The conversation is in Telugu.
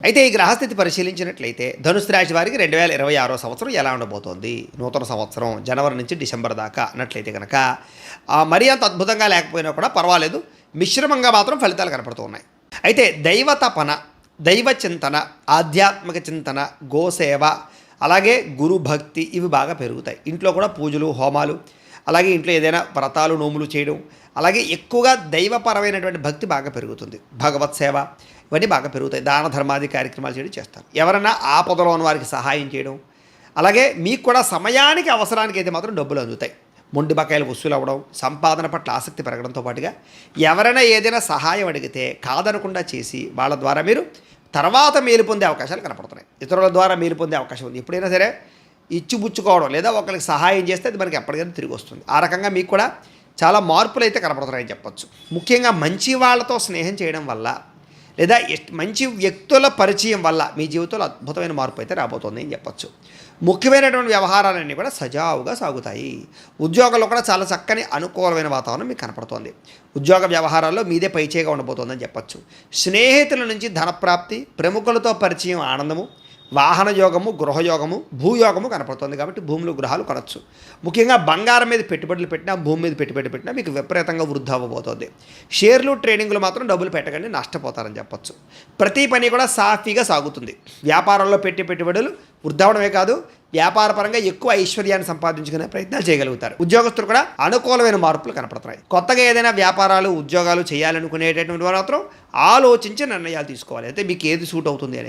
అయితే ఈ గ్రహస్థితి పరిశీలించినట్లయితే ధనుసు రాశి వారికి 2026 సంవత్సరం ఎలా ఉండబోతోంది, నూతన సంవత్సరం జనవరి నుంచి డిసెంబర్ దాకా అన్నట్లయితే కనుక మరీ అంత అద్భుతంగా లేకపోయినా కూడా పర్వాలేదు, మిశ్రమంగా మాత్రం ఫలితాలు కనపడుతూ ఉన్నాయి. అయితే దైవ తపన, దైవ చింతన, ఆధ్యాత్మిక చింతన, గోసేవ, అలాగే గురు భక్తి ఇవి బాగా పెరుగుతాయి. ఇంట్లో కూడా పూజలు, హోమాలు, అలాగే ఇంట్లో ఏదైనా వ్రతాలు, నోములు చేయడం, అలాగే ఎక్కువగా దైవపరమైనటువంటి భక్తి బాగా పెరుగుతుంది. భగవత్ సేవ ఇవన్నీ బాగా పెరుగుతాయి. దాన ధర్మాది కార్యక్రమాలు చేయడం చేస్తారు. ఎవరైనా ఆపదలో ఉన్న వారికి సహాయం చేయడం, అలాగే మీకు కూడా సమయానికి అవసరానికి అయితే మాత్రం డబ్బులు అందుతాయి. మొండి బకాయిలు వసూలు అవ్వడం, సంపాదన పట్ల ఆసక్తి పెరగడంతో పాటుగా ఎవరైనా ఏదైనా సహాయం అడిగితే కాదనకుండా చేసి వాళ్ళ ద్వారా మీరు తర్వాత మేలు పొందే అవకాశాలు కనపడుతున్నాయి. ఇతరుల ద్వారా మేలు పొందే అవకాశం ఉంది. ఎప్పుడైనా సరే ఇచ్చిపుచ్చుకోవడం లేదా ఒకరికి సహాయం చేస్తే అది మనకి ఎప్పటికైనా తిరిగి వస్తుంది. ఆ రకంగా మీకు కూడా చాలా మార్పులు అయితే కనపడుతున్నాయని చెప్పచ్చు. ముఖ్యంగా మంచి వాళ్ళతో స్నేహం చేయడం వల్ల లేదా మంచి వ్యక్తుల పరిచయం వల్ల మీ జీవితంలో అద్భుతమైన మార్పు అయితే రాబోతుంది అని చెప్పచ్చు. ముఖ్యమైనటువంటి వ్యవహారాలన్నీ కూడా సజావుగా సాగుతాయి. ఉద్యోగంలో కూడా చాలా చక్కని అనుకూలమైన వాతావరణం మీకు కనపడుతోంది. ఉద్యోగ వ్యవహారాల్లో మీదే పైచేగా ఉండబోతోందని చెప్పచ్చు. స్నేహితుల నుంచి ధనప్రాప్తి, ప్రముఖులతో పరిచయం, ఆనందము, వాహన యోగము, గృహయోగము, భూయోగము కనపడుతుంది. కాబట్టి భూములు, గృహాలు కొనవచ్చు. ముఖ్యంగా బంగారం మీద పెట్టుబడులు పెట్టినా, భూమి మీద పెట్టుబడి పెట్టినా మీకు విపరీతంగా వృద్ధి అవ్వబోతోంది. షేర్లు, ట్రేడింగ్లు మాత్రం డబ్బులు పెట్టకండి, నష్టపోతారని చెప్పచ్చు. ప్రతి పని కూడా సాఫీగా సాగుతుంది. వ్యాపారంలో పెట్టుబడులు వృద్ధి అవడమే కాదు, వ్యాపారపరంగా ఎక్కువ ఐశ్వర్యాన్ని సంపాదించుకునే ప్రయత్నాలు చేయగలుగుతారు. ఉద్యోగస్తులు కూడా అనుకూలమైన మార్పులు కనపడుతున్నాయి. కొత్తగా ఏదైనా వ్యాపారాలు, ఉద్యోగాలు చేయాలనుకునేటటువంటి వారు మాత్రం ఆలోచించి నిర్ణయాలు తీసుకోవాలి. అయితే మీకు ఏది సూట్ అవుతుంది అనేది.